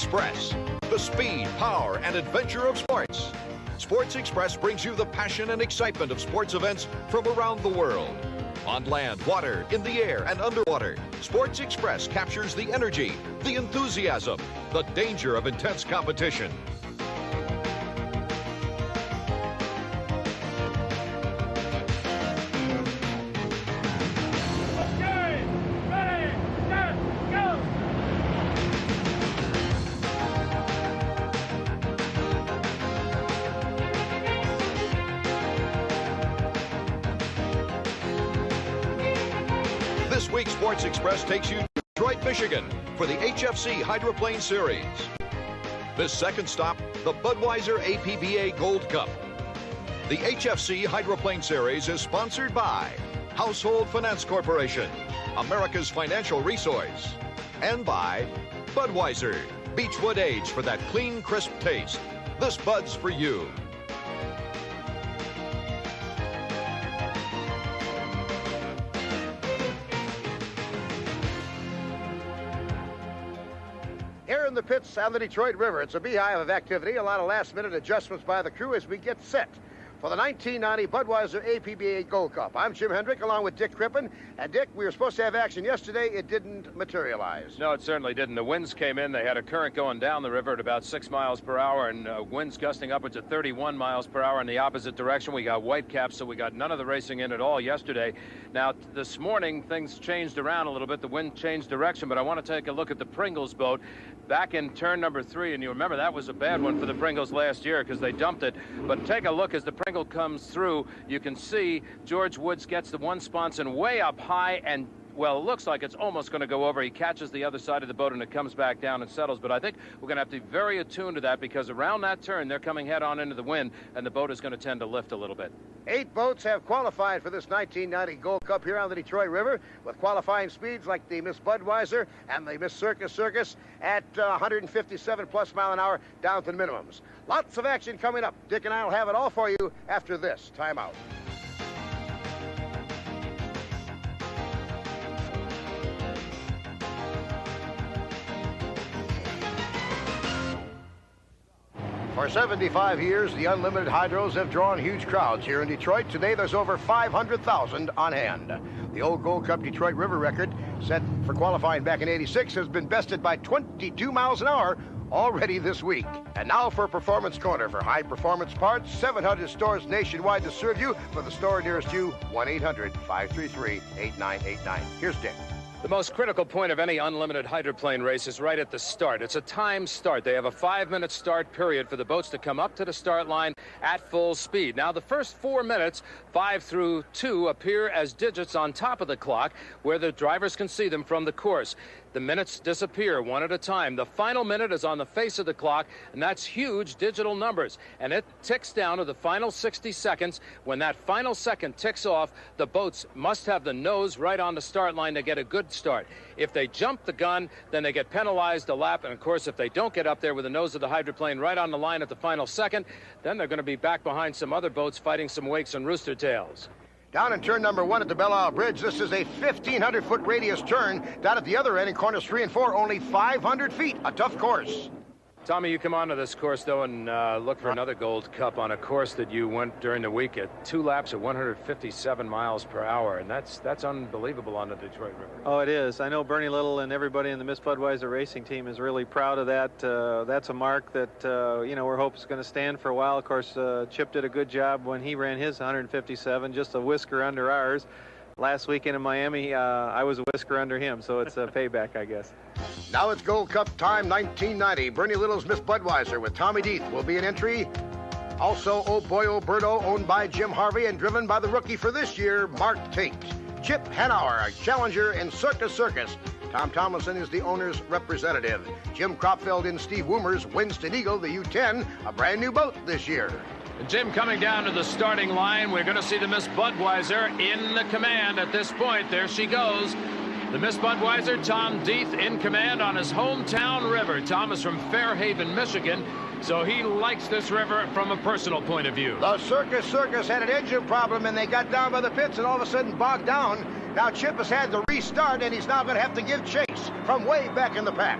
Express, the speed, power, and adventure of sports. Sports Express brings you the passion and excitement of sports events from around the world. On land, water, in the air, and underwater, Sports Express captures the energy, the enthusiasm, the danger of intense competition. This week, Sports Express takes you to Detroit, Michigan for the HFC Hydroplane Series. This second stop, the Budweiser APBA Gold Cup. The HFC Hydroplane Series is sponsored by Household Finance Corporation, America's financial resource, and by Budweiser, Beechwood Age for that clean, crisp taste. This Bud's for you. Here in the pits on the Detroit River, it's a beehive of activity, a lot of last-minute adjustments by the crew as we get set for the 1990 Budweiser APBA Gold Cup. I'm Jim Hendrick along with Dick Crippen. And Dick, we were supposed to have action yesterday. It didn't materialize. No, it certainly didn't. The winds came in. They had a current going down the river at about 6 miles per hour and winds gusting upwards at 31 miles per hour in the opposite direction. We got white caps, so we got none of the racing in at all yesterday. Now, this morning, things changed around a little bit. The wind changed direction, but I want to take a look at the Pringles boat back in turn number 3. And you remember that was a bad one for the Pringles last year because they dumped it. But take a look as the Pringle comes through. You can see George Woods gets the one sponson way up high and, well, it looks like it's almost going to go over. He catches the other side of the boat and it comes back down and settles. But I think we're going to have to be very attuned to that because around that turn, they're coming head on into the wind and the boat is going to tend to lift a little bit. 8 boats have qualified for this 1990 Gold Cup here on the Detroit River with qualifying speeds like the Miss Budweiser and the Miss Circus at 157 plus mile an hour down to the minimums. Lots of action coming up. Dick and I will have it all for you after this timeout. For 75 years, the Unlimited Hydros have drawn huge crowds here in Detroit. Today, there's over 500,000 on hand. The old Gold Cup Detroit River record, set for qualifying back in '86, has been bested by 22 miles an hour already this week. And now for Performance Corner. For high-performance parts, 700 stores nationwide to serve you. For the store nearest you, 1-800-533-8989. Here's Dick. The most critical point of any unlimited hydroplane race is right at the start. It's a timed start. They have a 5-minute start period for the boats to come up to the start line at full speed. Now, the first 4 minutes, 5 through 2, appear as digits on top of the clock where the drivers can see them from the course. The minutes disappear one at a time. The final minute is on the face of the clock, and that's huge digital numbers. And it ticks down to the final 60 seconds. When that final second ticks off, the boats must have the nose right on the start line to get a good start. If they jump the gun, then they get penalized a lap. And, of course, if they don't get up there with the nose of the hydroplane right on the line at the final second, then they're going to be back behind some other boats fighting some wakes and rooster tails. Down in turn number 1 at the Belle Isle Bridge, this is a 1,500-foot radius turn. Down at the other end in corners 3 and 4, only 500 feet. A tough course. Tommy, you come onto this course, though, and look for another Gold Cup on a course that you went during the week at 2 laps at 157 miles per hour, and that's unbelievable on the Detroit River. Oh, it is. I know Bernie Little and everybody in the Miss Budweiser racing team is really proud of that. That's a mark that, we're hoping is going to stand for a while. Of course, Chip did a good job when he ran his 157, just a whisker under ours. Last weekend in Miami, I was a whisker under him, so it's a payback, I guess. Now it's Gold Cup time, 1990. Bernie Little's Miss Budweiser with Tommy Deeth will be an entry. Also, Oh Boy, Oh Birdo, owned by Jim Harvey and driven by the rookie for this year, Mark Tate. Chip Hanauer, a challenger in Circus. Tom Tomlinson is the owner's representative. Jim Kropfeld in Steve Woomer's Winston Eagle, the U-10, a brand new boat this year. Jim, coming down to the starting line, we're going to see the Miss Budweiser in the command at this point. There she goes. The Miss Budweiser, Tom Deeth, in command on his hometown river. Tom is from Fairhaven, Michigan, so he likes this river from a personal point of view. The Circus had an engine problem, and they got down by the pits and all of a sudden bogged down. Now Chip has had to restart, and he's now going to have to give chase from way back in the pack.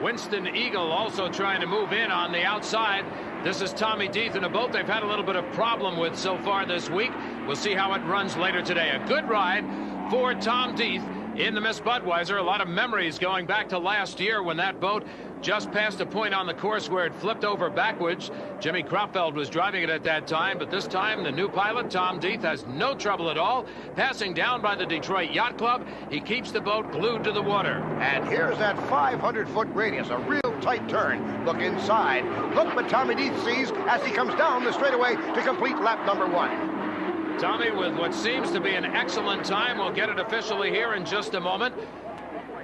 Winston Eagle also trying to move in on the outside. This is Tommy Deeth in a boat they've had a little bit of problem with so far this week. We'll see how it runs later today. A good ride for Tom Deeth in the Miss Budweiser. A lot of memories going back to last year when that boat just passed a point on the course where it flipped over backwards. Jimmy Kropfeld was driving it at that time, but this time the new pilot, Tom Deeth, has no trouble at all. Passing down by the Detroit Yacht Club, he keeps the boat glued to the water. And here's that 500-foot radius, a real tight turn. Look inside. Look what Tommy Deeth sees as he comes down the straightaway to complete lap number 1. Tommy with what seems to be an excellent time. We'll get it officially here in just a moment.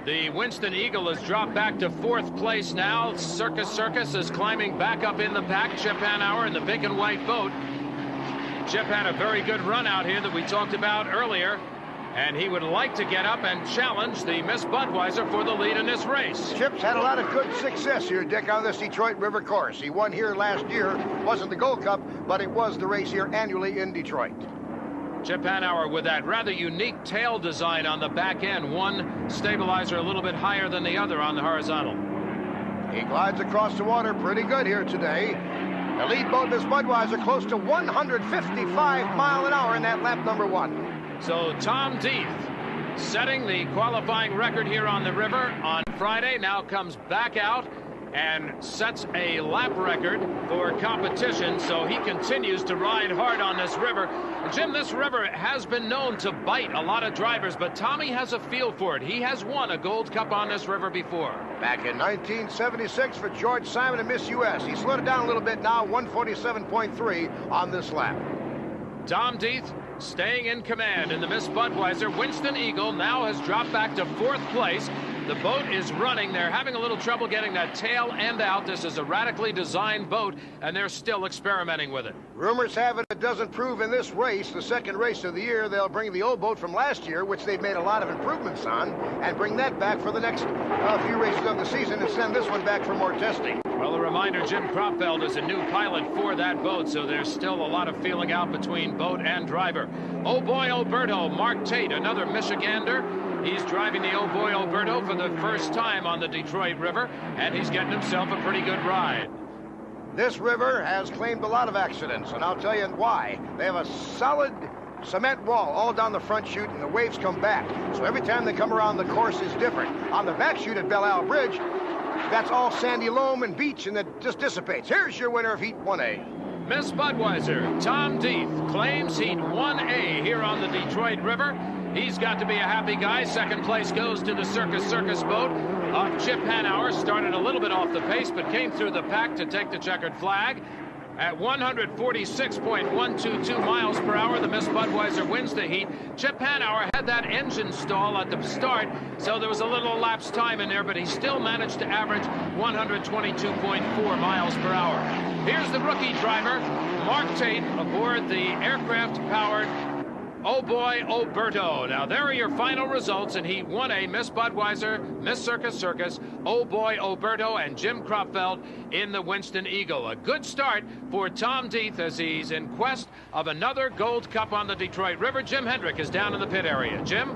The Winston Eagle has dropped back to 4th place now. Circus is climbing back up in the pack. Chip Hanauer in the pink and white boat. Chip had a very good run out here that we talked about earlier, and he would like to get up and challenge the Miss Budweiser for the lead in this race. Chip's had a lot of good success here, Dick, on this Detroit River course. He won here last year. Wasn't the Gold Cup, but it was the race here annually in Detroit. Chip Hanauer with that rather unique tail design on the back end. One stabilizer a little bit higher than the other on the horizontal. He glides across the water pretty good here today. The lead boat, Miss Budweiser, close to 155 miles an hour in that lap number 1. So Tom Deeth setting the qualifying record here on the river on Friday, now comes back out and sets a lap record for competition, so he continues to ride hard on this river. Jim, this river has been known to bite a lot of drivers, but Tommy has a feel for it. He has won a Gold Cup on this river before. Back in 1976 for George Simon and Miss US. He slowed it down a little bit now, 147.3 on this lap. Tom Deeth staying in command in the Miss Budweiser. Winston Eagle now has dropped back to 4th place. The boat is running. They're having a little trouble getting that tail end out. This is a radically designed boat, and they're still experimenting with it. Rumors have it doesn't prove in this race, the second race of the year, they'll bring the old boat from last year, which they've made a lot of improvements on, and bring that back for the next few races of the season and send this one back for more testing. Well, a reminder, Jim Kropfeld is a new pilot for that boat, so there's still a lot of feeling out between boat and driver. Oh boy, Alberto, Mark Tate, another Michigander. He's driving the Oh boy, Alberto for the first time on the Detroit River, and he's getting himself a pretty good ride. This river has claimed a lot of accidents, and I'll tell you why. They have a solid cement wall all down the front chute, and the waves come back. So every time they come around, the course is different. On the back chute at Belle Isle Bridge, that's all sandy loam and beach, and it just dissipates. Here's your winner of Heat 1A. Miss Budweiser, Tom Deeth, claims Heat 1A here on the Detroit River. He's got to be a happy guy. 2nd place goes to the Circus boat. Chip Hanauer started a little bit off the pace, but came through the pack to take the checkered flag. At 146.122 miles per hour, the Miss Budweiser wins the heat. Chip Hanauer had that engine stall at the start, so there was a little elapsed time in there, but he still managed to average 122.4 miles per hour. Here's the rookie driver, Mark Tate, aboard the aircraft-powered Oh boy, Alberto. Now there are your final results in Heat 1A. Miss Budweiser, Miss Circus, Oh boy, Alberto, and Jim Kropfeld in the Winston Eagle. A good start for Tom Deeth as he's in quest of another Gold Cup on the Detroit River. Jim Hendrick is down in the pit area. Jim?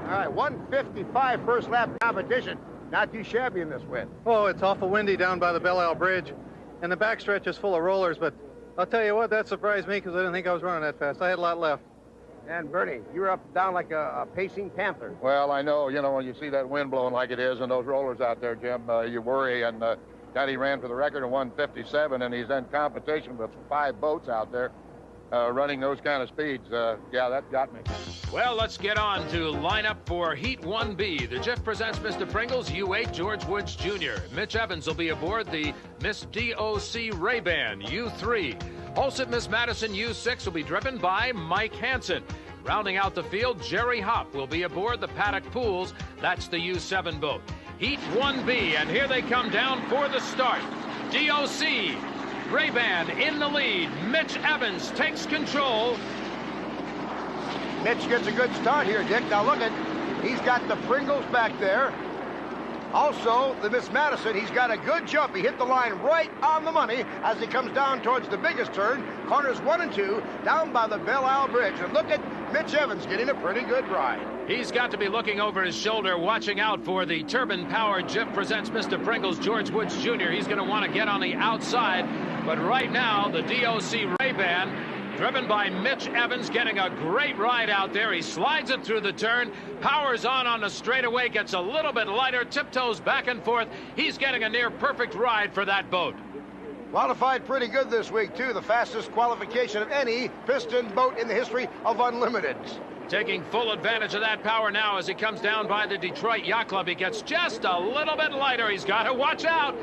All right, 155 first lap competition. Not too shabby in this wind. Oh, it's awful windy down by the Belle Isle Bridge, and the backstretch is full of rollers, but I'll tell you what, that surprised me because I didn't think I was running that fast. I had a lot left. And Bernie, you were up and down like a pacing panther. Well, I know, when you see that wind blowing like it is and those rollers out there, Jim, you worry. And Daddy ran for the record in 157, and he's in competition with 5 boats out there running those kind of speeds. Yeah, that got me. Well, let's get on to line up for Heat 1B. The JIF presents Mr. Pringles, U8, George Woods Jr. Mitch Evans will be aboard the Miss DOC Ray-Ban, U3. Holset Miss Madison, U6 will be driven by Mike Hansen. Rounding out the field, Jerry Hopp will be aboard the Paddock Pools. That's the U7 boat. Heat 1B, and here they come down for the start. DOC, Ray-Ban in the lead. Mitch Evans takes control. Mitch gets a good start here, Dick. Now look at, he's got the Pringles back there. Also, the Miss Madison, he's got a good jump. He hit the line right on the money as he comes down towards the biggest turn, corners 1 and 2, down by the Belle Isle Bridge. And look at Mitch Evans getting a pretty good ride. He's got to be looking over his shoulder, watching out for the turbine-powered Jif Presents Mr. Pringles, George Woods Jr. He's going to want to get on the outside, but right now the DOC Ray-Ban, driven by Mitch Evans, getting a great ride out there. He slides it through the turn, powers on the straightaway, gets a little bit lighter, tiptoes back and forth. He's getting a near-perfect ride for that boat. Qualified pretty good this week, too. The fastest qualification of any piston boat in the history of Unlimiteds. Taking full advantage of that power now as he comes down by the Detroit Yacht Club. He gets just a little bit lighter. He's got to watch out.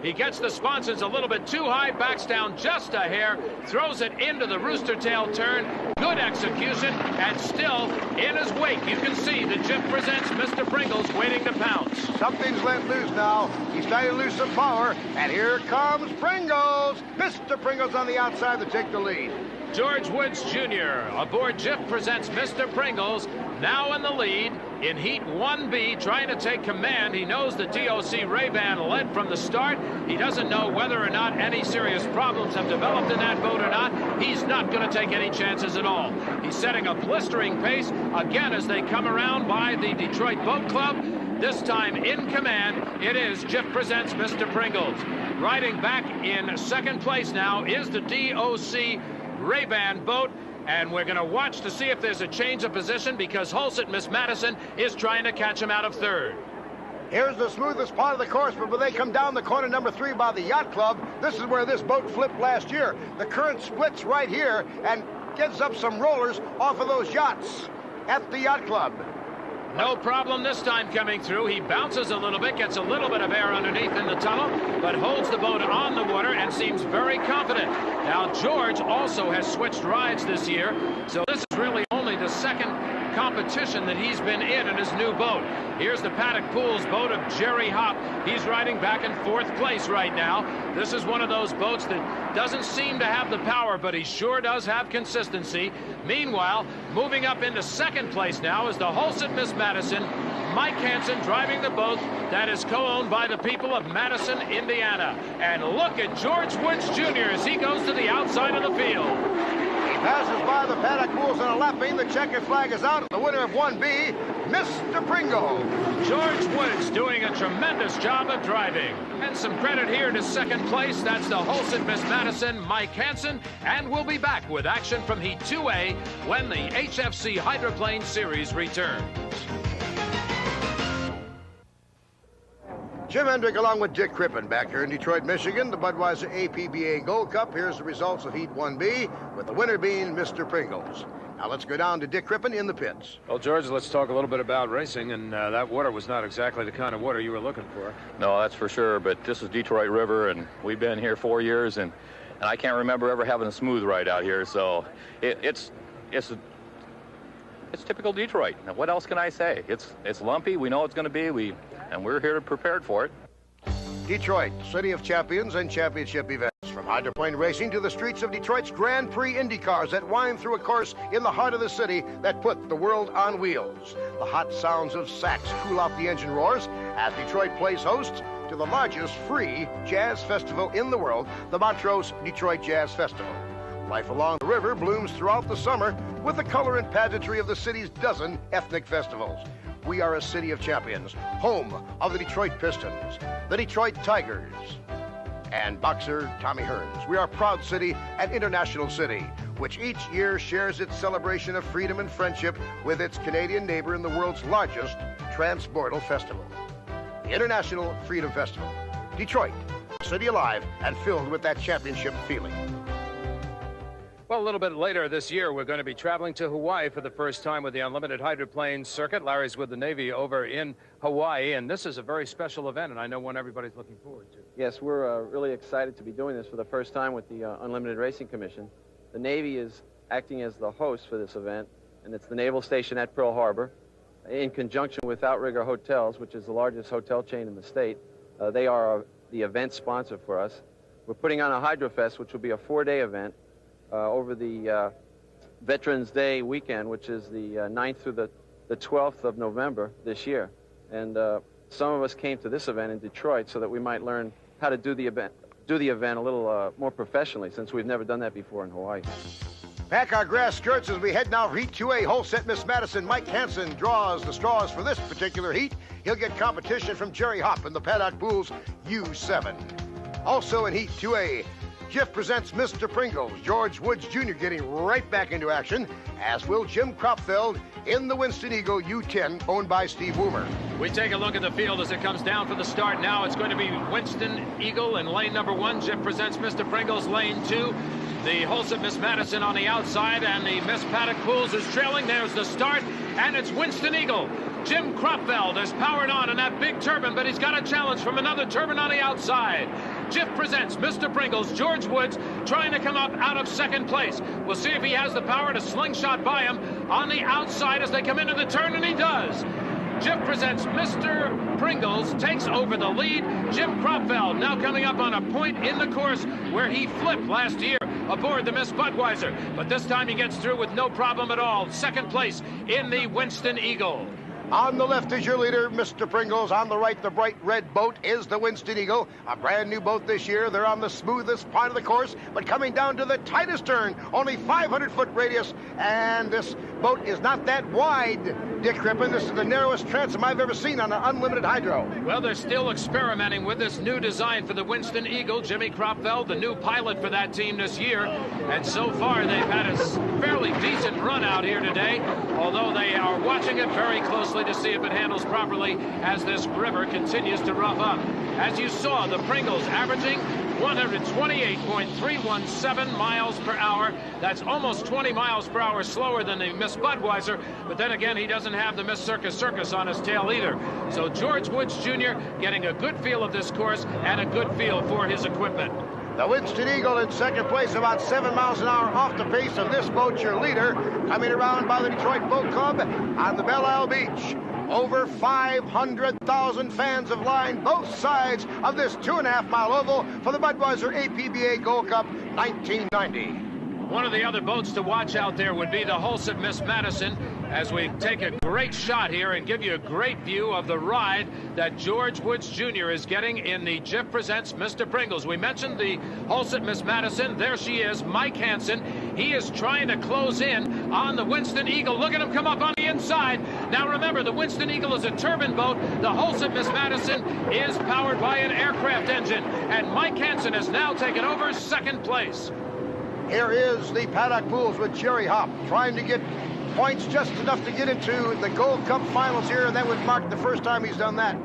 He gets the sponsons a little bit too high, backs down just a hair, throws it into the rooster tail turn. Good execution, and still in his wake, you can see the Jif Presents Mr. Pringles waiting to pounce. Something's let loose now. He's trying to lose some power, and here comes Pringles. Mr. Pringles on the outside to take the lead. George Woods Jr. aboard Jif Presents Mr. Pringles, now in the lead in Heat 1B, trying to take command. He knows the DOC Ray-Ban led from the start. He doesn't know whether or not any serious problems have developed in that boat or not. He's not going to take any chances at all. He's setting a blistering pace again as they come around by the Detroit Boat Club. This time in command, it is Jif Presents Mr. Pringles. Riding back in second place now is the DOC Ray-Ban boat, and we're going to watch to see if there's a change of position because Hulsett Miss Madison is trying to catch him out of third. Here's the smoothest part of the course, but when they come down the corner number 3 by the Yacht Club, this is where this boat flipped last year. The current splits right here and gets up some rollers off of those yachts at the Yacht Club. No problem this time coming through. He bounces a little bit, gets a little bit of air underneath in the tunnel, but holds the boat on the water and seems very confident. Now, George also has switched rides this year, so this is really only the second competition that he's been in his new boat. Here's the Paddock Pools boat of Jerry Hopp. He's riding back in 4th place right now. This is one of those boats that doesn't seem to have the power, but he sure does have consistency. Meanwhile, moving up into 2nd place now is the Hulsett Miss Madison. Mike Hansen driving the boat that is co-owned by the people of Madison, Indiana. And look at George Woods Jr. as he goes to the outside of the field. Passes by the Paddock Pools in a lapping. The checkered flag is out. The winner of 1B, Mr. Pringles. George Woods doing a tremendous job of driving. And some credit here to 2nd place. That's the Hulsett Miss Madison, Mike Hansen. And we'll be back with action from Heat 2A when the HFC Hydroplane Series returns. Jim Hendrick along with Dick Crippen back here in Detroit, Michigan. The Budweiser APBA Gold Cup. Here's the results of Heat 1B, with the winner being Mr. Pringles. Now let's go down to Dick Crippen in the pits. Well, George, let's talk a little bit about racing, and that water was not exactly the kind of water you were looking for. No, that's for sure, but this is Detroit River, and we've been here 4 years, and I can't remember ever having a smooth ride out here, so it's typical Detroit. Now, what else can I say? It's lumpy. We know it's going to be. And we're here prepared for it. Detroit, city of champions and championship events. From hydroplane racing to the streets of Detroit's Grand Prix Indy cars that wind through a course in the heart of the city that put the world on wheels. The hot sounds of sax cool out the engine roars as Detroit plays host to the largest free jazz festival in the world, the Montrose Detroit Jazz Festival. Life along the river blooms throughout the summer with the color and pageantry of the city's dozen ethnic festivals. We are a city of champions, home of the Detroit Pistons, the Detroit Tigers, and boxer Tommy Hearns. We are a proud city and international city, which each year shares its celebration of freedom and friendship with its Canadian neighbor in the world's largest transborder festival, the International Freedom Festival. Detroit, a city alive and filled with that championship feeling. Well, a little bit later this year, we're going to be traveling to Hawaii for the first time with the Unlimited Hydroplane circuit. Larry's with the Navy over in Hawaii, and this is a very special event, and I know one everybody's looking forward to. Yes, we're really excited to be doing this for the first time with the Unlimited Racing Commission. The Navy is acting as the host for this event, and it's the Naval Station at Pearl Harbor, in conjunction with Outrigger Hotels, which is the largest hotel chain in the state. They are the event sponsor for us. We're putting on a Hydrofest, which will be a 4-day event. Over the Veterans Day weekend, which is the 9th through the 12th of November this year. And some of us came to this event in Detroit so that we might learn how to do the event a little more professionally, since we've never done that before in Hawaii. Pack our grass skirts as we head now for Heat 2A. Hole set Miss Madison. Mike Hansen draws the straws for this particular heat. He'll get competition from Jerry Hopp in the Paddock Pools U7. Also in Heat 2A, Jiff presents Mr. Pringles. George Woods Jr. getting right back into action, as will Jim Kropfeld in the Winston Eagle U10, owned by Steve Woomer. We take a look at the field as it comes down for the start. Now it's going to be Winston Eagle in lane number 1. Jiff presents Mr. Pringles, lane 2. The Holset Miss Madison on the outside, and the Miss Paddock Pools is trailing. There's the start, and it's Winston Eagle. Jim Kropfeld is powered on in that big turbine, but he's got a challenge from another turbine on the outside. Jiff presents Mr. Pringles. George Woods trying to come up out of second place. We'll see if he has the power to slingshot by him on the outside as they come into the turn, and he does. Jiff presents Mr. Pringles, takes over the lead. Jim Kropfeld now coming up on a point in the course where he flipped last year aboard the Miss Budweiser, but this time he gets through with no problem at all. Second place in the Winston Eagle. On the left is your leader, Mr. Pringles. On the right, the bright red boat is the Winston Eagle. A brand new boat this year. They're on the smoothest part of the course, but coming down to the tightest turn. Only 500-foot radius, and this boat is not that wide, Dick Crippen. This is the narrowest transom I've ever seen on an unlimited hydro. Well, they're still experimenting with this new design for the Winston Eagle. Jimmy Kropfeld, the new pilot for that team this year, and so far they've had a fairly decent run out here today, although they are watching it very closely to see if it handles properly as this river continues to rough up. As you saw, the Pringles averaging 128.317 miles per hour. That's almost 20 miles per hour slower than the Miss Budweiser, but then again, he doesn't have the Miss Circus on his tail either. So George Woods Jr. getting a good feel of this course and a good feel for his equipment. The Winston Eagle in second place, about 7 miles an hour off the pace of this boat, your leader, coming around by the Detroit Boat Club on the Belle Isle Beach. Over 500,000 fans have lined both sides of this 2.5-mile oval for the Budweiser APBA Gold Cup 1990. One of the other boats to watch out there would be the Holset Miss Madison, as we take a great shot here and give you a great view of the ride that George Woods Jr. is getting in the Jiff Presents Mr. Pringles. We mentioned the Holset Miss Madison. There she is, Mike Hansen. He is trying to close in on the Winston Eagle. Look at him come up on the inside. Now remember, the Winston Eagle is a turbine boat. The Holset Miss Madison is powered by an aircraft engine, and Mike Hansen has now taken over second place. Here is the Paddock Pools with Jerry Hopp trying to get points just enough to get into the Gold Cup finals here, and that would mark the first time he's done that.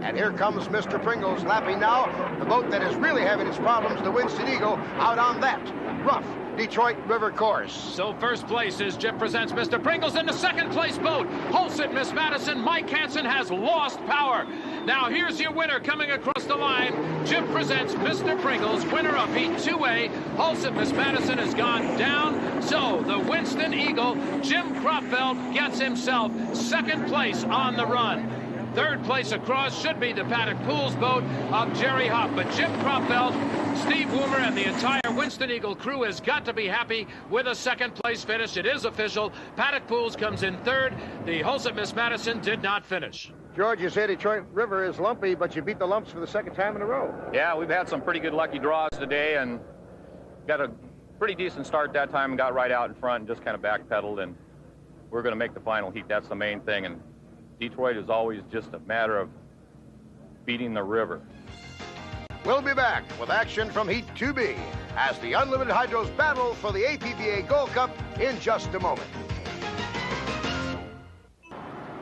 And here comes Mr. Pringles lapping now the boat that is really having its problems, the Winston Eagle, out on that rough Detroit River course. So first place is Jiff Presents Mr. Pringles in the second place boat. Holset Miss Madison. Mike Hansen has lost power. Now here's your winner coming across the line. Jiff Presents Mr. Pringles, winner of Heat 2A. Holset Miss Madison has gone down. So the Winston Eagle, Jim Kropfeld, gets himself second place on the run. Third place across should be the Paddock Pools boat of Jerry Hopp. But Jim Kropfeld, Steve Woomer, and the entire Winston Eagle crew has got to be happy with a second place finish. It is official. Paddock Pools comes in third. The Holset Miss Madison did not finish. George, you say Detroit River is lumpy, but you beat the lumps for the second time in a row. Yeah, we've had some pretty good lucky draws today and got a pretty decent start that time and got right out in front and just kind of backpedaled, and we're going to make the final heat. That's the main thing. And Detroit is always just a matter of beating the river. We'll be back with action from Heat 2B as the Unlimited Hydros battle for the APBA Gold Cup in just a moment.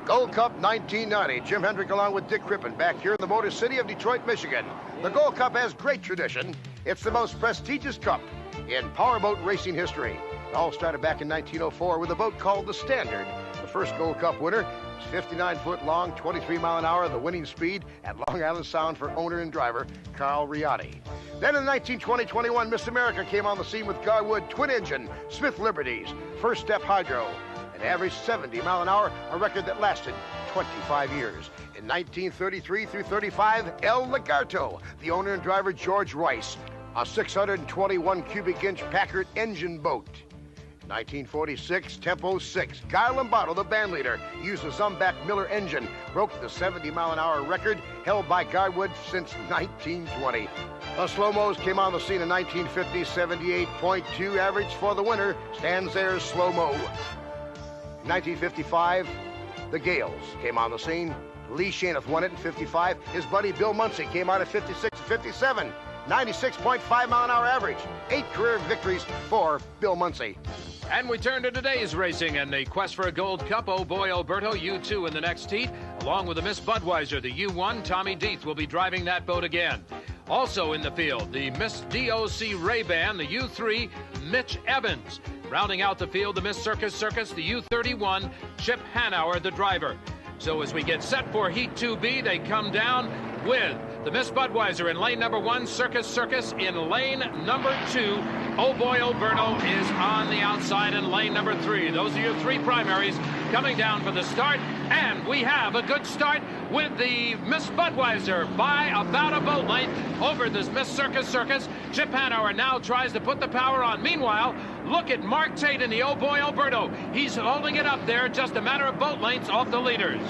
Gold Cup 1990. Jim Hendrick along with Dick Crippen back here in the Motor City of Detroit, Michigan. The Gold Cup has great tradition. It's the most prestigious cup in powerboat racing history. It all started back in 1904 with a boat called the Standard. The first Gold Cup winner was 59 foot long, 23 mile an hour, the winning speed at Long Island Sound for owner and driver Carl Riotti. Then in 1920-21, Miss America came on the scene with Garwood twin engine Smith Liberties, first step hydro, an average 70 mile an hour, a record that lasted 25 years. In 1933 through 35, El Lagarto, the owner and driver George Rice, a 621 cubic inch Packard engine boat. 1946, Tempo 6. Guy Lombardo, the band leader, used a Zumback Miller engine, broke the 70-mile-an-hour record held by Garwood since 1920. The slow-mos came on the scene in 1950, 78.2 average for the winner. Stands there, slow-mo. 1955, the Gales came on the scene. Lee Shaneth won it in 55. His buddy Bill Muncie came out at 56, 57. 96.5-mile-an-hour average. 8 career victories for Bill Muncie. And we turn to today's racing and the quest for a Gold Cup. Oh boy, Alberto, U2 in the next heat. Along with the Miss Budweiser, the U1, Tommy Deeth will be driving that boat again. Also in the field, the Miss DOC Ray-Ban, the U3, Mitch Evans. Rounding out the field, the Miss Circus, the U31, Chip Hanauer, the driver. So as we get set for Heat 2B, they come down with the Miss Budweiser in lane number 1, Circus in lane number 2. Oh boy, Alberto is on the outside in lane number 3. Those are your 3 primaries coming down for the start. And we have a good start with the Miss Budweiser by about a boat length over this Miss Circus. Chip Hanauer now tries to put the power on. Meanwhile, look at Mark Tate in the Oh boy, Alberto. He's holding it up there, just a matter of boat lengths off the leaders.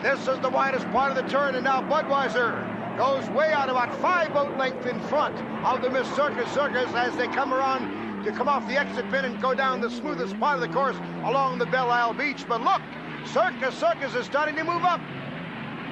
This is the widest part of the turn, and now Budweiser goes way out, about 5 boat lengths in front of the Miss Circus as they come around to come off the exit pin and go down the smoothest part of the course along the Belle Isle Beach. But look, Circus is starting to move up.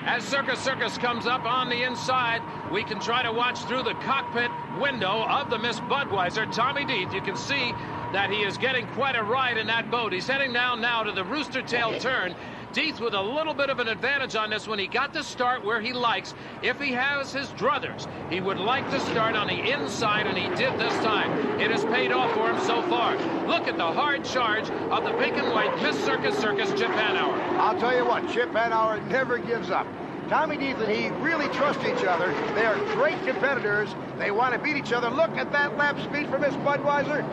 As Circus comes up on the inside, we can try to watch through the cockpit window of the Miss Budweiser. Tommy Deeth, you can see that he is getting quite a ride in that boat. He's heading down now to the Rooster Tail turn. Deeth with a little bit of an advantage on this one. He got to start where he likes. If he has his druthers, he would like to start on the inside, and he did this time. It has paid off for him so far. Look at the hard charge of the pink and white Miss Circus, Chip Hanauer. I'll tell you what, Chip Hanauer never gives up. Tommy Deeth and he really trust each other. They are great competitors. They want to beat each other. Look at that lap speed for Miss Budweiser.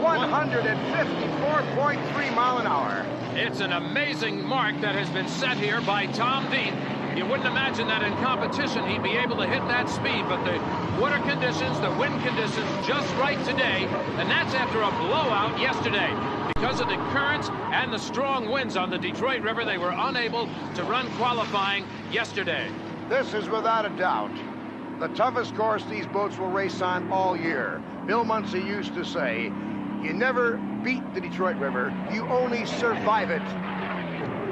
154.3 mile an hour. It's an amazing mark that has been set here by Tom Deeth. You wouldn't imagine that in competition he'd be able to hit that speed, but the water conditions, the wind conditions just right today, and that's after a blowout yesterday. Because of the currents and the strong winds on the Detroit River, they were unable to run qualifying yesterday. This is without a doubt the toughest course these boats will race on all year. Bill Muncie used to say, you never beat the Detroit River, you only survive it.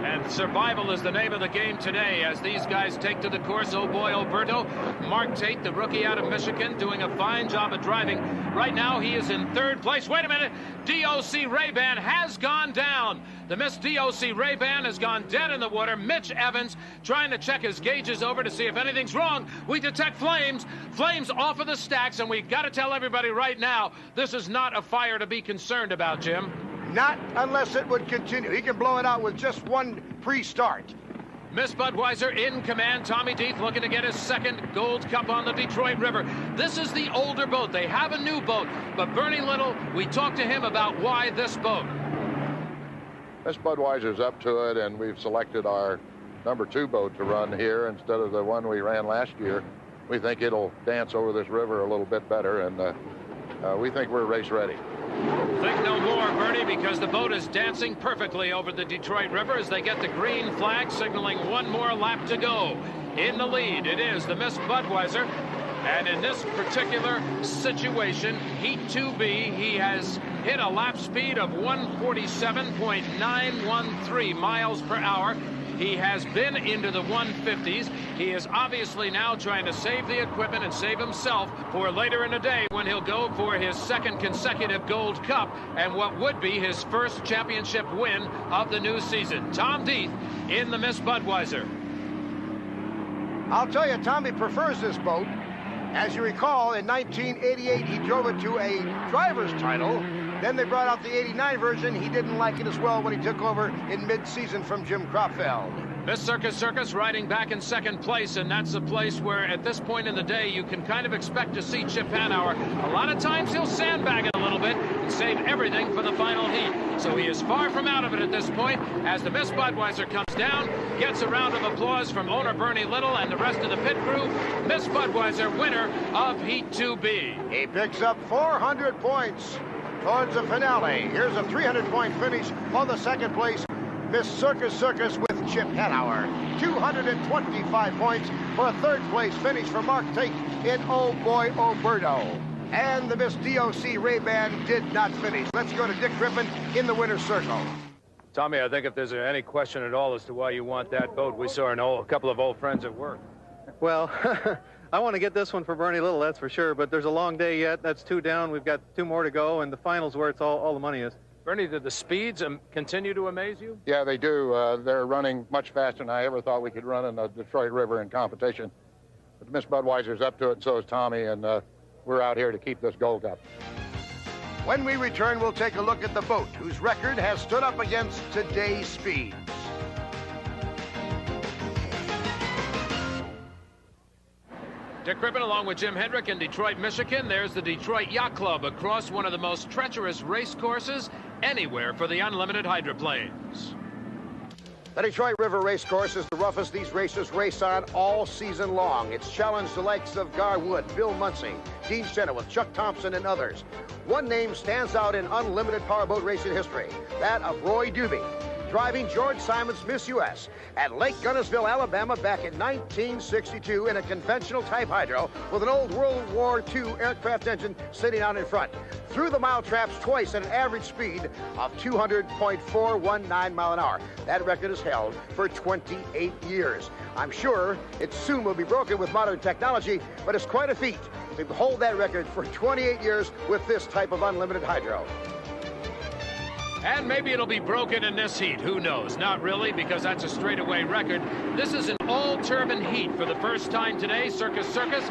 And survival is the name of the game today as these guys take to the course. Oh boy, Alberto. Mark Tate, the rookie out of Michigan, doing a fine job of driving. Right now he is in 3rd place. Wait a minute. DOC Ray-Ban has gone down. The Miss DOC Ray-Ban has gone dead in the water. Mitch Evans trying to check his gauges over to see if anything's wrong. We detect flames. Flames off of the stacks, and we've got to tell everybody right now, this is not a fire to be concerned about, Jim. Not unless it would continue. He can blow it out with just one pre-start. Miss Budweiser in command. Tommy Deeth looking to get his 2nd Gold Cup on the Detroit River. This is the older boat. They have a new boat, but Bernie Little, we talked to him about why this boat. Miss Budweiser's up to it, and we've selected our number 2 boat to run here instead of the one we ran last year. We think it'll dance over this river a little bit better, and we think we're race ready. Think no more, Bernie, because the boat is dancing perfectly over the Detroit River as they get the green flag signaling one more lap to go. In the lead, it is the Miss Budweiser. And in this particular situation, Heat 2B, he has hit a lap speed of 147.913 miles per hour. He has been into the 150s. He is obviously now trying to save the equipment and save himself for later in the day when he'll go for his 2nd consecutive Gold Cup and what would be his 1st championship win of the new season. Tom Deeth in the Miss Budweiser. I'll tell you, Tommy prefers this boat. As you recall, in 1988, he drove it to a driver's title. Then they brought out the 89 version. He didn't like it as well when he took over in mid-season from Jim Kropfeld. Miss Circus riding back in 2nd place, and that's a place where at this point in the day you can kind of expect to see Chip Hanauer. A lot of times he'll sandbag it a little bit and save everything for the final heat. So he is far from out of it at this point as the Miss Budweiser comes down, gets a round of applause from owner Bernie Little and the rest of the pit crew. Miss Budweiser, winner of Heat 2B. He picks up 400 points. towards the finale. Here's a 300-point finish for the second place Miss Circus Circus with Chip Hanauer. 225 points for a third place finish for Mark Tate in Oh Boy Oberto. And the Miss DOC Ray-Ban did not finish. Let's go to Dick Crippen in the winner's circle. Tommy, I think if there's any question at all as to why you want that boat, we saw a couple of old friends at work. Well, I want to get this one for Bernie Little, that's for sure, but there's a long day yet. That's 2 down. We've got 2 more to go, and the final's where it's all the money is. Bernie, did the speeds continue to amaze you? Yeah, they do. They're running much faster than I ever thought we could run in the Detroit River in competition. But Miss Budweiser's up to it, and so is Tommy, and we're out here to keep this Gold Cup. When we return, we'll take a look at the boat whose record has stood up against today's speeds. Dick Crippen along with Jim Hendrick in Detroit, Michigan. There's the Detroit Yacht Club across one of the most treacherous race courses anywhere for the Unlimited Hydroplanes. The Detroit River Race Course is the roughest these racers race on all season long. It's challenged the likes of Gar Wood, Bill Muncy, Dean Chenoweth, Chuck Thompson, and others. One name stands out in unlimited powerboat racing history, that of Roy Doobie, driving George Simon's Miss US at Lake Gunnersville, Alabama back in 1962 in a conventional type hydro with an old World War II aircraft engine sitting out in front. Through the mile traps twice at an average speed of 200.419 mile an hour. That record is held for 28 years. I'm sure it soon will be broken with modern technology, but it's quite a feat to hold that record for 28 years with this type of unlimited hydro. And maybe it'll be broken in this heat. Who knows? Not really, because that's a straightaway record. This is an all-turbine heat for the first time today. Circus Circus,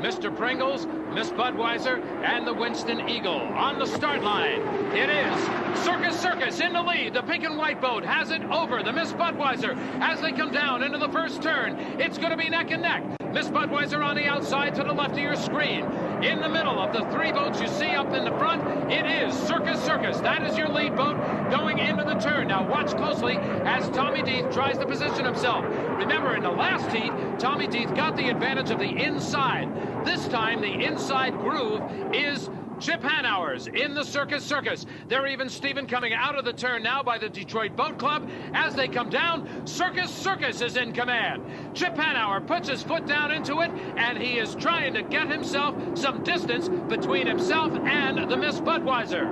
Mr. Pringles, Miss Budweiser, and the Winston Eagle. On the start line, it is Circus Circus in the lead. The pink and white boat has it over the Miss Budweiser as they come down into the first turn. It's going to be neck and neck. Miss Budweiser on the outside to the left of your screen. In the middle of the 3 boats you see up in the front, it is Circus Circus. That is your lead boat going into the turn. Now watch closely as Tommy Deeth tries to position himself. Remember, in the last heat, Tommy Deeth got the advantage of the inside. This time, the inside groove is Chip Hanauer's in the Circus Circus. They're even Steven coming out of the turn now by the Detroit Boat Club. As they come down, Circus Circus is in command. Chip Hanauer puts his foot down into it, and he is trying to get himself some distance between himself and the Miss Budweiser.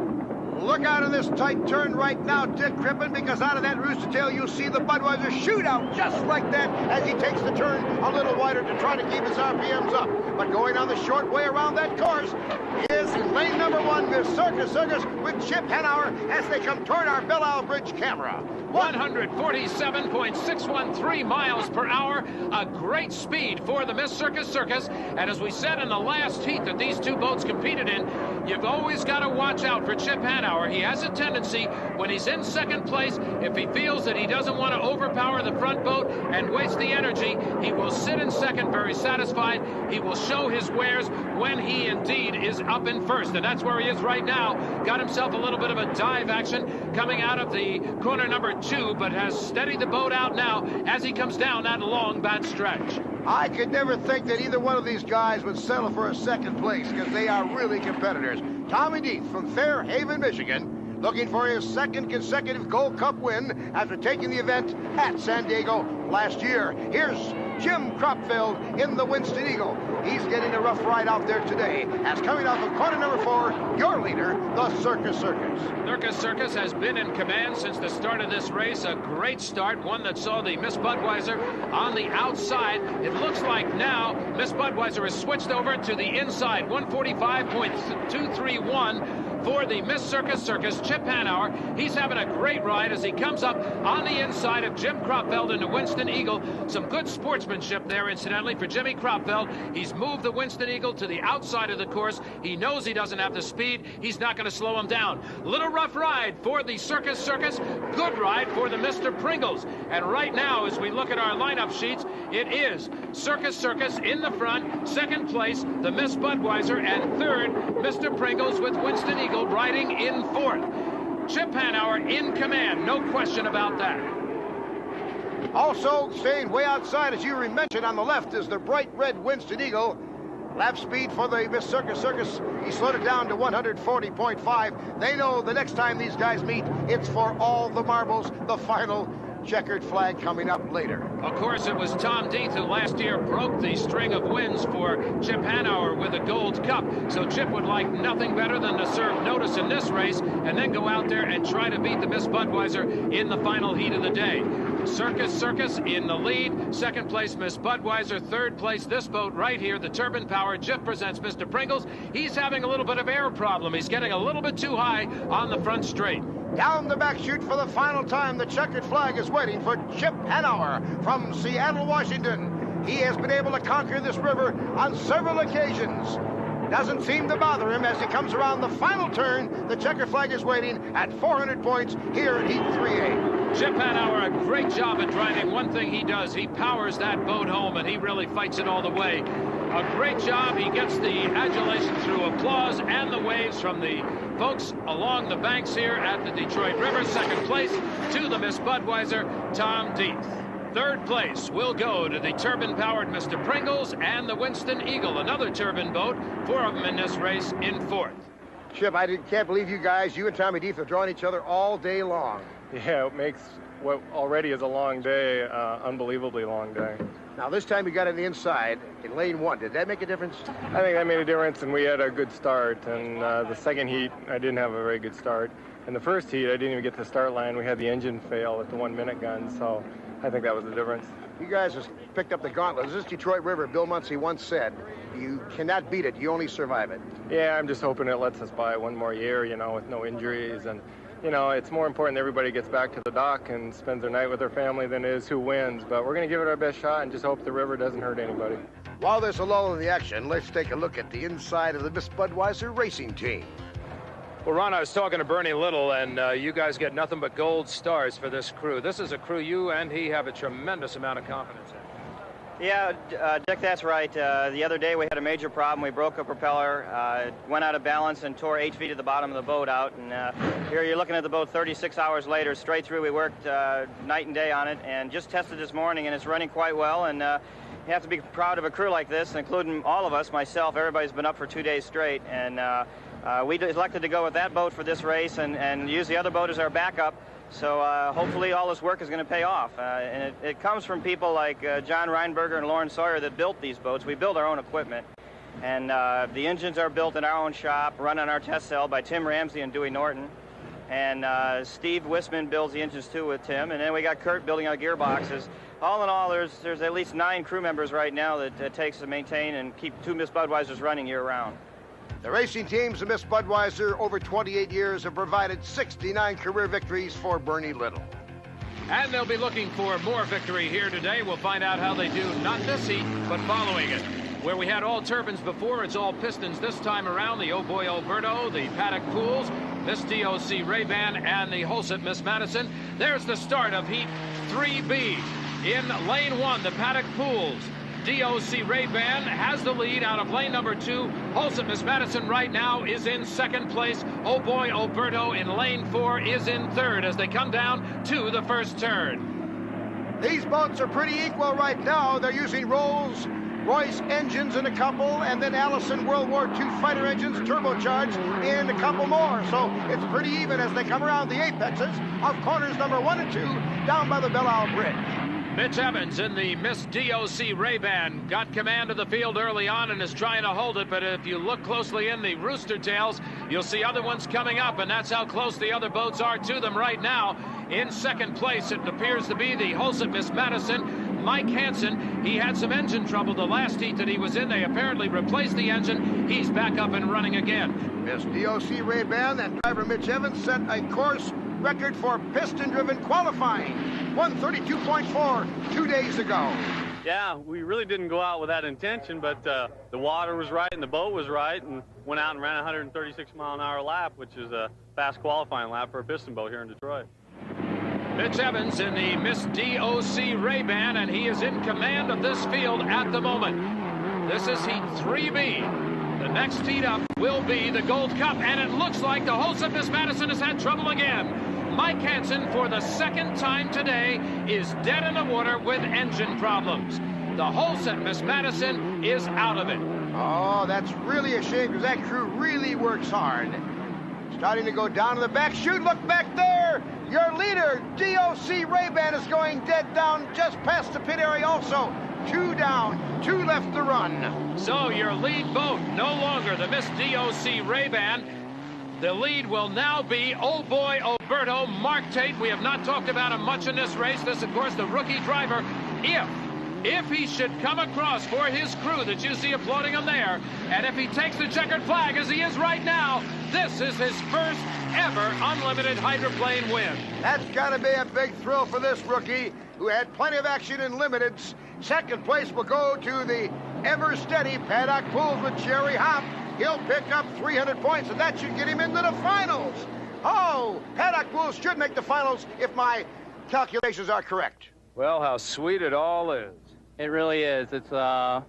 Look out in this tight turn right now, Dick Crippen, because out of that rooster tail you'll see the Budweiser shoot out just like that as he takes the turn a little wider to try to keep his RPMs up. But going on the short way around that course is lane number 1, Miss Circus Circus with Chip Hanauer as they come toward our Belle Isle Bridge camera. 147.613 miles per hour, a great speed for the Miss Circus Circus. And as we said in the last heat that these 2 boats competed in, you've always got to watch out for Chip Hanauer. He has a tendency, when he's in second place, if he feels that he doesn't want to overpower the front boat and waste the energy, he will sit in second very satisfied. He will show his wares when he indeed is up in first. And that's where he is right now. Got himself a little bit of a dive action coming out of the corner number 2, but has steadied the boat out now as he comes down that long bad stretch. I could never think that either one of these guys would settle for a second place because they are really competitors. Tommy Deeth from Fairhaven, Michigan, looking for his second consecutive Gold Cup win after taking the event at San Diego last year. Here's Jim Cropfield in the Winston Eagle. He's getting a rough ride out there today as coming off of corner number 4, your leader, the Circus Circus. Circus Circus has been in command since the start of this race. A great start, one that saw the Miss Budweiser on the outside. It looks like now Miss Budweiser has switched over to the inside. 145.231 for the Miss Circus Circus, Chip Hanauer. He's having a great ride as he comes up on the inside of Jim Cropfield in the Winston Eagle. Some good sportsmanship there, incidentally, for Jimmy Cropfield. He's moved the Winston Eagle to the outside of the course. He knows he doesn't have the speed. He's not going to slow him down. Little rough ride for the Circus Circus. Good ride for the Mr. Pringles. And right now, as we look at our lineup sheets, it is Circus Circus in the front, second place, the Miss Budweiser, and third, Mr. Pringles with Winston Eagle riding in fourth. Chip Hanauer in command, no question about that. Also staying way outside, as you mentioned, on the left is the bright red Winston Eagle. Lap speed for the Miss Circus. He slowed it down to 140.5. They know the next time these guys meet, it's for all the marbles, the final checkered flag coming up later. Of course, it was Tom Deeth who last year broke the string of wins for Chip Hanauer with a Gold Cup. So Chip would like nothing better than to serve notice in this race and then go out there and try to beat the Miss Budweiser in the final heat of the day. Circus in the lead. Second place, Miss Budweiser. Third place, this boat right here, the turbine power. Jeff presents Mr. Pringles. He's having a little bit of air problem. He's getting a little bit too high on the front straight. Down the back chute for the final time, the checkered flag is waiting for Chip Hanauer from Seattle, Washington. He has been able to conquer this river on several occasions. Doesn't seem to bother him as he comes around the final turn. The checkered flag is waiting at 400 points here at Heat 3A. Chip Hanauer, a great job at driving. One thing he does, he powers that boat home, and he really fights it all the way. A great job. He gets the adulation through applause and the waves from the folks along the banks here at the Detroit River. Second place to the Miss Budweiser, Tom Deeth. Third place will go to the turbine-powered Mr. Pringles and the Winston Eagle, another turbine boat, 4 of them in this race in fourth. Chip, can't believe you guys, you and Tommy Deeth, are drawing each other all day long. Yeah, it makes what already is a long day, unbelievably long day. Now, this time you got on the inside in lane 1. Did that make a difference? I think that made a difference, and we had a good start. And the second heat, I didn't have a very good start. In the first heat, I didn't even get to the start line. We had the engine fail at the 1 minute gun, so I think that was the difference. You guys have picked up the gauntlet. This Detroit River, Bill Munsey once said, you cannot beat it, you only survive it. Yeah, I'm just hoping it lets us by one more year, you know, with no injuries. And, you know, it's more important that everybody gets back to the dock and spends their night with their family than it is who wins. But we're going to give it our best shot and just hope the river doesn't hurt anybody. While there's a lull in the action, let's take a look at the inside of the Miss Budweiser racing team. Well, Ron, I was talking to Bernie Little, and you guys get nothing but gold stars for this crew. This is a crew you and he have a tremendous amount of confidence in. Yeah, Dick, that's right. The other day we had a major problem. We broke a propeller, went out of balance, and tore 8 feet at the bottom of the boat out. And here you're looking at the boat 36 hours later, straight through. We worked night and day on it, and just tested this morning, and it's running quite well. And you have to be proud of a crew like this, including all of us, myself. Everybody's been up for 2 days straight, and we elected to go with that boat for this race and use the other boat as our backup. So hopefully all this work is going to pay off. And it comes from people like John Reinberger and Lauren Sawyer that built these boats. We build our own equipment. And the engines are built in our own shop, run on our test cell by Tim Ramsey and Dewey Norton. And Steve Wisman builds the engines too with Tim. And then we got Kurt building our gearboxes. All in all, there's at least 9 crew members right now that it takes to maintain and keep 2 Miss Budweisers running year-round. The racing teams of Miss Budweiser over 28 years have provided 69 career victories for Bernie Little. And they'll be looking for more victory here today. We'll find out how they do, not this heat, but following it. Where we had all turbines before, it's all pistons this time around. The Oh Boy Alberto, the Paddock Pools, Miss DOC Ray-Ban, and the Hulsett Miss Madison. There's the start of Heat 3B. In lane 1, the Paddock Pools. DOC Ray-Ban has the lead out of lane number 2. Hulsett Miss Madison right now is in second place. Oh Boy Alberto in lane 4 is in third as they come down to the first turn. These boats are pretty equal right now. They're using Rolls-Royce engines in a couple, and then Allison World War II fighter engines turbocharged in a couple more. So it's pretty even as they come around the apexes of corners number 1 and 2 down by the Belle Isle Bridge. Mitch Evans in the Miss DOC Ray-Ban got command of the field early on and is trying to hold it, but if you look closely in the rooster tails, you'll see other ones coming up, and that's how close the other boats are to them right now. In second place, it appears to be the Hulsett Miss Madison. Mike Hansen, he had some engine trouble the last heat that he was in. They apparently replaced the engine. He's back up and running again. Miss DOC Ray-Ban and driver Mitch Evans set a course record for piston-driven qualifying, 132.4 2 days ago. Yeah, we really didn't go out with that intention, but the water was right and the boat was right, and went out and ran a 136-mile-an-hour lap, which is a fast qualifying lap for a piston boat here in Detroit. Mitch Evans in the Miss DOC Ray-Ban, and he is in command of this field at the moment. This is Heat 3B. The next heat up will be the Gold Cup, and it looks like the Hulsett Miss Madison has had trouble again. Mike Hansen, for the second time today, is dead in the water with engine problems. The Hulsett Miss Madison is out of it. Oh, that's really a shame because that crew really works hard. Starting to go down to the back chute. Look back there. Your leader, DOC Ray-Ban, is going dead down just past the pit area also. 2 down, 2 left to run. So your lead boat, no longer the Miss DOC Ray-Ban. The lead will now be Oh Boy Oberto, Mark Tate. We have not talked about him much in this race. This, of course, the rookie driver. If he should come across for his crew that you see applauding him there, and if he takes the checkered flag as he is right now, this is his first ever unlimited hydroplane win. That's got to be a big thrill for this rookie who had plenty of action in limiteds. Second place will go to the ever steady Paddock Pools with Jerry Hopp. He'll pick up 300 points, and that should get him into the finals. Oh, Paddock Pools should make the finals if my calculations are correct. Well, how sweet it all is. It really is. It's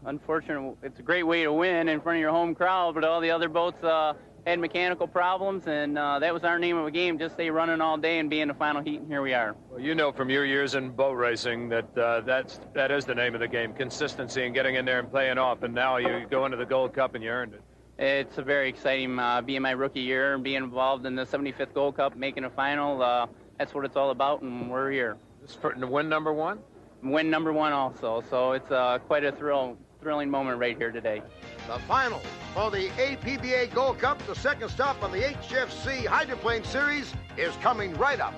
unfortunate. It's a great way to win in front of your home crowd, but all the other boats had mechanical problems, and that was our name of the game, just stay running all day and be in the final heat, and here we are. Well, you know from your years in boat racing that that is the name of the game, consistency and getting in there and playing off, and now you go into the Gold Cup and you earned it. It's a very exciting being my rookie year and being involved in the 75th Gold Cup, making a final. That's what it's all about, and we're here. This for win number 1? Win number 1 also, so it's quite a thrilling moment right here today. The final for the APBA Gold Cup, the second stop on the HFC Hydroplane Series, is coming right up.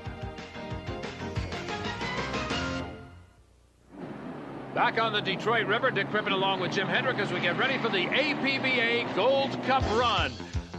Back on the Detroit River, Dick Crippen along with Jim Hendrick as we get ready for the APBA Gold Cup run.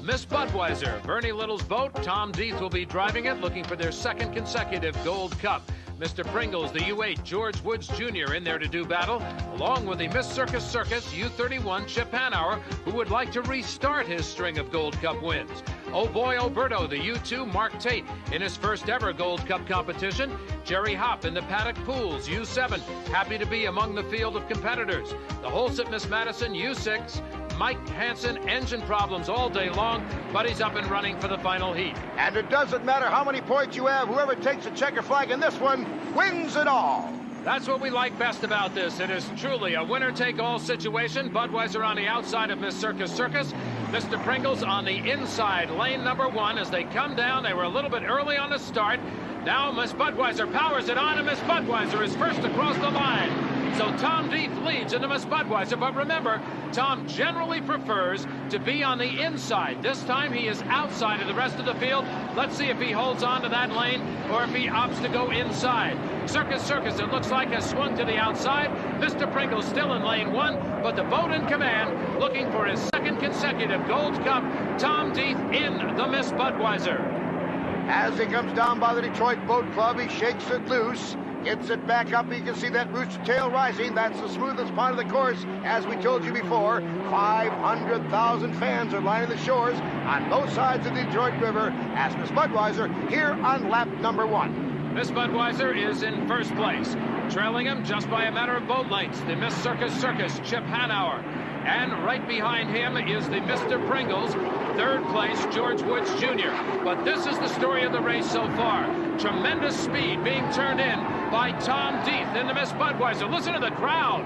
Miss Budweiser, Bernie Little's boat. Tom Deeth will be driving it, looking for their second consecutive Gold Cup. Mr. Pringles, the U8, George Woods Jr. in there to do battle, along with the Miss Circus Circus U31, Chip Hanauer, who would like to restart his string of Gold Cup wins. Oh Boy Oberto, the U2, Mark Tate, in his first ever Gold Cup competition. Jerry Hopp in the Paddock Pools, U7, happy to be among the field of competitors. The Holset Miss Madison, U6, Mike Hansen, engine problems all day long, but he's up and running for the final heat. And it doesn't matter how many points you have, whoever takes the checker flag in this one wins it all. That's what we like best about this. It is truly a winner-take-all situation. Budweiser on the outside of Miss Circus Circus. Mr. Pringles on the inside, lane number 1. As they come down, they were a little bit early on the start. Now Miss Budweiser powers it on, and Miss Budweiser is first across the line. So Tom Deeth leads into Miss Budweiser, but remember, Tom generally prefers to be on the inside. This time he is outside of the rest of the field. Let's see if he holds on to that lane or if he opts to go inside. Circus Circus, it looks like, has swung to the outside. Mr. Pringles still in lane 1, but the boat in command, looking for his second consecutive Gold Cup. Tom Deeth in the Miss Budweiser. As he comes down by the Detroit Boat Club, he shakes it loose. Gets it back up. You can see that rooster tail rising. That's the smoothest part of the course. As we told you before, 500,000 fans are lining the shores on both sides of the Detroit River as Miss Budweiser here on lap number 1. Miss Budweiser is in first place. Trailing him just by a matter of boat lengths, the Miss Circus Circus, Chip Hanauer. And right behind him is the Mr. Pringles, third place, George Woods Jr. But this is the story of the race so far. Tremendous speed being turned in by Tom Deeth in the Miss Budweiser. Listen to the crowd.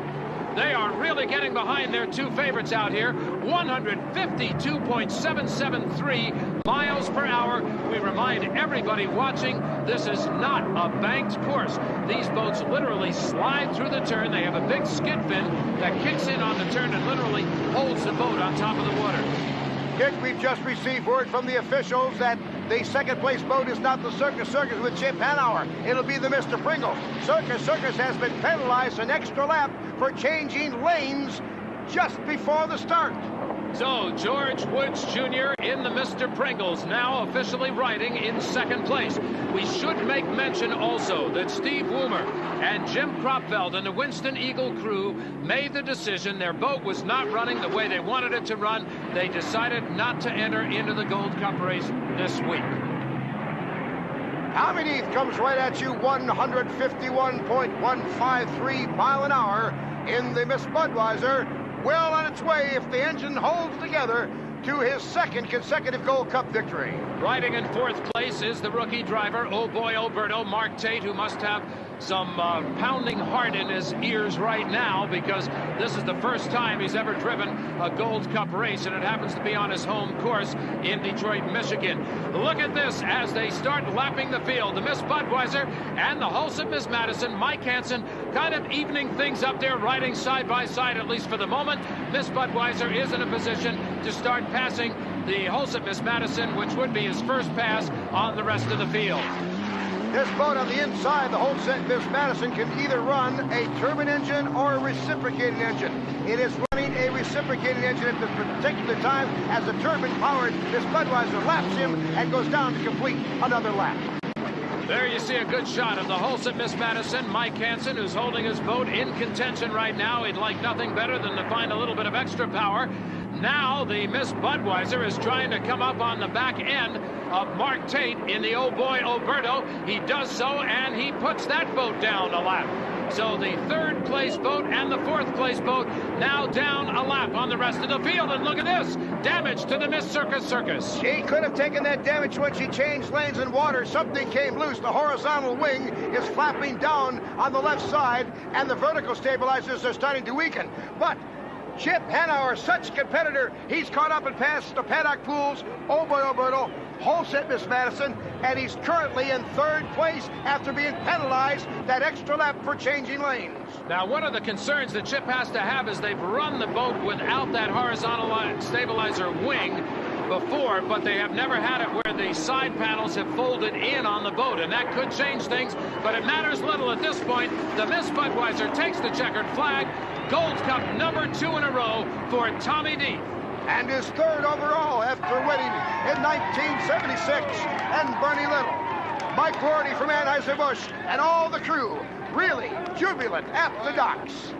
They are really getting behind their two favorites out here. 152.773 miles per hour. We remind everybody watching, this is not a banked course. These boats literally slide through the turn. They have a big skid fin that kicks in on the turn and literally holds the boat on top of the water. Dick, we've just received word from the officials that the second place boat is not the Circus Circus with Chip Hanauer. It'll be the Mr. Pringles. Circus Circus has been penalized an extra lap for changing lanes just before the start. So George Woods Jr. in the Mr. Pringles, now officially riding in second place. We should make mention also that Steve Woomer and Jim Kropfeld and the Winston Eagle crew made the decision. Their boat was not running the way they wanted it to run. They decided not to enter into the Gold Cup race this week. Tommy Deeth comes right at you, 151.153 mile an hour in the Miss Budweiser. Well on its way, if the engine holds together, to his second consecutive Gold Cup victory. Riding in fourth place is the rookie driver, Oh Boy Oberto, Mark Tate, who must have some pounding heart in his ears right now, because this is the first time he's ever driven a Gold Cup race, and it happens to be on his home course in Detroit, Michigan. Look at this as they start lapping the field. The Miss Budweiser and the wholesome Miss Madison, Mike Hansen, kind of evening things up there, riding side by side, at least for the moment. Miss Budweiser is in a position to start passing the wholesome Miss Madison, which would be his first pass on the rest of the field. This boat on the inside, the wholesome Miss Madison, can either run a turbine engine or a reciprocating engine. It is running a reciprocating engine at the particular time as the turbine-powered Miss Budweiser laps him and goes down to complete another lap. There you see a good shot of the wholesome Miss Madison, Mike Hansen, who's holding his boat in contention right now. He'd like nothing better than to find a little bit of extra power. Now the Miss Budweiser is trying to come up on the back end of Mark Tate in the Oh Boy Oberto. He does so, and he puts that boat down a lap. So the third place boat and the fourth place boat now down a lap on the rest of the field. And look at this, damage to the Miss Circus. She could have taken that damage when she changed lanes in water. Something came loose. The horizontal wing is flapping down on the left side, and the vertical stabilizers are starting to weaken. But Chip Hanauer, such competitor, he's caught up and passed the paddock pools, Oh Boy Oberto, wholesome Miss Madison, and he's currently in third place after being penalized that extra lap for changing lanes. Now, one of the concerns that Chip has to have is they've run the boat without that horizontal stabilizer wing before, but they have never had it where the side panels have folded in on the boat, and that could change things, but it matters little at this point. The Miss Budweiser takes the checkered flag. Gold Cup number 2 in a row for Tommy Deeth. And his third overall after winning in 1976. And Bernie Little, Mike Rorty from Anheuser-Busch, and all the crew really jubilant at the docks.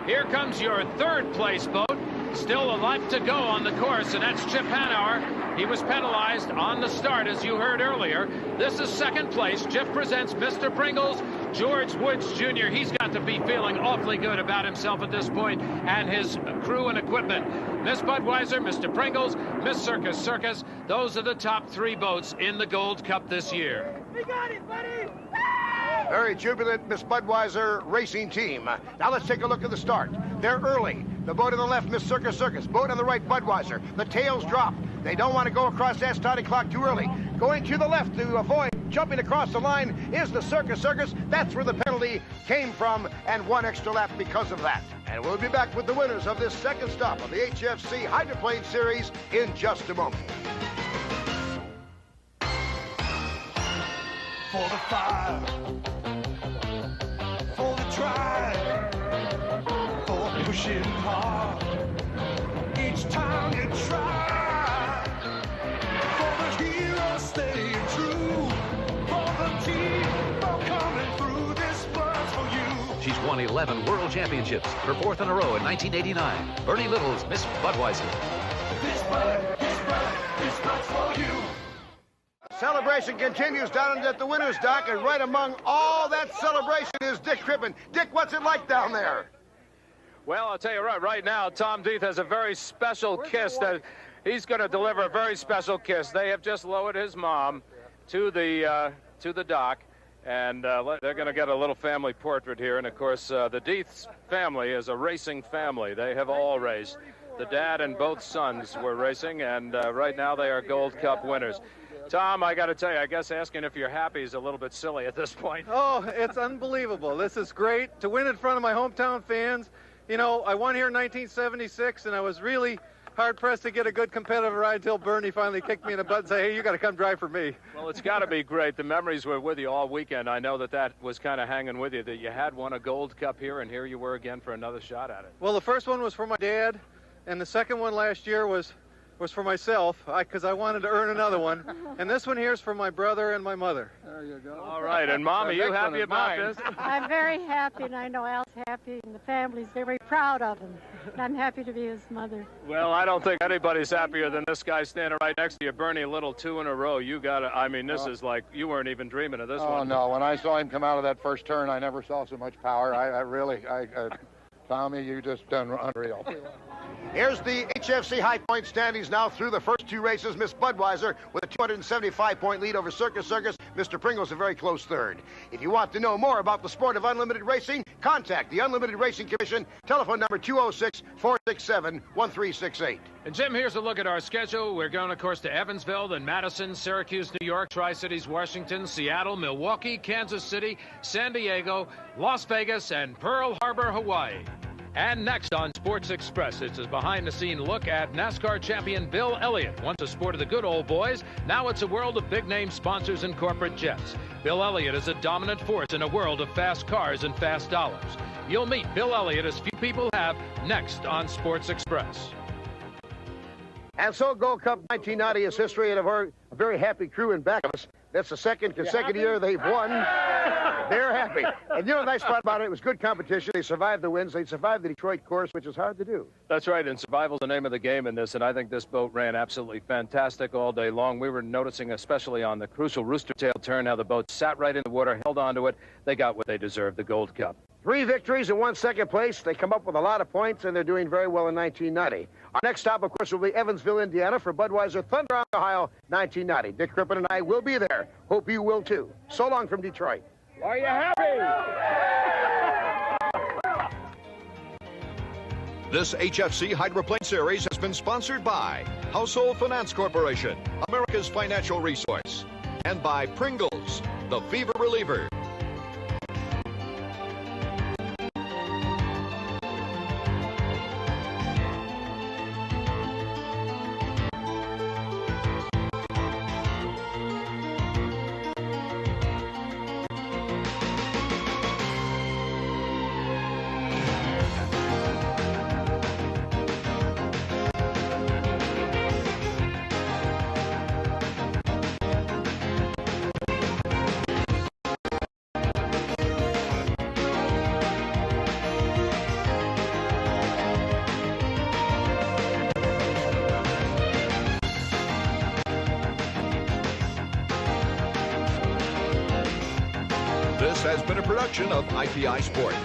Here comes your third place boat. Still a lap to go on the course, and that's Chip Hanauer. He was penalized on the start, as you heard earlier. This is second place. Chip presents Mr. Pringles, George Woods Jr. He's got to be feeling awfully good about himself at this point and his crew and equipment. Miss Budweiser, Mr. Pringles, Miss Circus. Those are the top 3 boats in the Gold Cup this year. We got it, buddy! Very jubilant Miss Budweiser racing team. Now let's take a look at the start. They're early. The boat on the left, Miss Circus. Boat on the right, Budweiser. The tails drop. They don't want to go across that starting clock too early. Going to the left to avoid jumping across the line is the Circus. That's where the penalty came from, and 1 extra lap because of that. And we'll be back with the winners of this second stop of the HFC Hydroplane Series in just a moment. For the fire, for the drive, for pushing hard each time you try, for the heroes staying true, for the team for coming through. This was for you. She's won 11 World Championships, her 4th in a row in 1989. Bernie Little's Miss Budweiser. This blood's for you. Celebration continues down at the winner's dock, and right among all that celebration is Dick Crippen. Dick, what's it like down there? Well, I'll tell you right now, Tom Deeth has a very special kiss that he's going to deliver, a very special kiss. They have just lowered his mom to the dock, and they're going to get a little family portrait here. And, of course, the Deeth family is a racing family. They have all raced. The dad and both sons were racing, and right now they are Gold Cup winners. Tom, I got to tell you, I guess asking if you're happy is a little bit silly at this point. Oh, it's unbelievable. This is great. To win in front of my hometown fans. You know, I won here in 1976, and I was really hard-pressed to get a good competitive ride until Bernie finally kicked me in the butt and said, hey, you got to come drive for me. Well, it's got to be great. The memories were with you all weekend. I know that was kind of hanging with you, that you had won a Gold Cup here, and here you were again for another shot at it. Well, the first one was for my dad, and the second one last year was for myself, because I wanted to earn another one. And this one here is for my brother and my mother. There you go. All right, and Mom, are you happy about this? I'm very happy, and I know Al's happy, and the family's very proud of him. And I'm happy to be his mother. Well, I don't think anybody's happier than this guy standing right next to you, Bernie Little, 2 in a row. You got to, I mean, this is like, you weren't even dreaming of this one. Oh, no, when I saw him come out of that first turn, I never saw so much power. I really, Tommy, you just done unreal. Here's the HFC High Point standings now through the first two races. Miss Budweiser with a 275-point lead over Circus Circus. Mr. Pringle's a very close third. If you want to know more about the sport of unlimited racing, contact the Unlimited Racing Commission. Telephone number 206-467-1368. And Jim, here's a look at our schedule. We're going, of course, to Evansville, then Madison, Syracuse, New York, Tri-Cities, Washington, Seattle, Milwaukee, Kansas City, San Diego, Las Vegas, and Pearl Harbor, Hawaii. And next on Sports Express, it's a behind-the-scene look at NASCAR champion Bill Elliott. Once a sport of the good old boys, now it's a world of big-name sponsors and corporate jets. Bill Elliott is a dominant force in a world of fast cars and fast dollars. You'll meet Bill Elliott as few people have next on Sports Express. And so Gold Cup 1990 is history, and a very happy crew in back of us. That's the second consecutive year they've won. They're happy. And you know the nice part about it was good competition. They survived the winds. They survived the Detroit course, which is hard to do. That's right, and survival's the name of the game in this, and I think this boat ran absolutely fantastic all day long. We were noticing, especially on the crucial rooster tail turn, how the boat sat right in the water, held onto it. They got what they deserved, the Gold Cup. 3 victories and 1 second place. They come up with a lot of points, and they're doing very well in 1990. Our next stop, of course, will be Evansville, Indiana for Budweiser Thunder on Ohio 1990. Dick Crippen and I will be there. Hope you will, too. So long from Detroit. Are you happy? This HFC Hydroplane Series has been sponsored by Household Finance Corporation, America's financial resource, and by Pringles, the fever reliever. This has been a production of IPI Sports.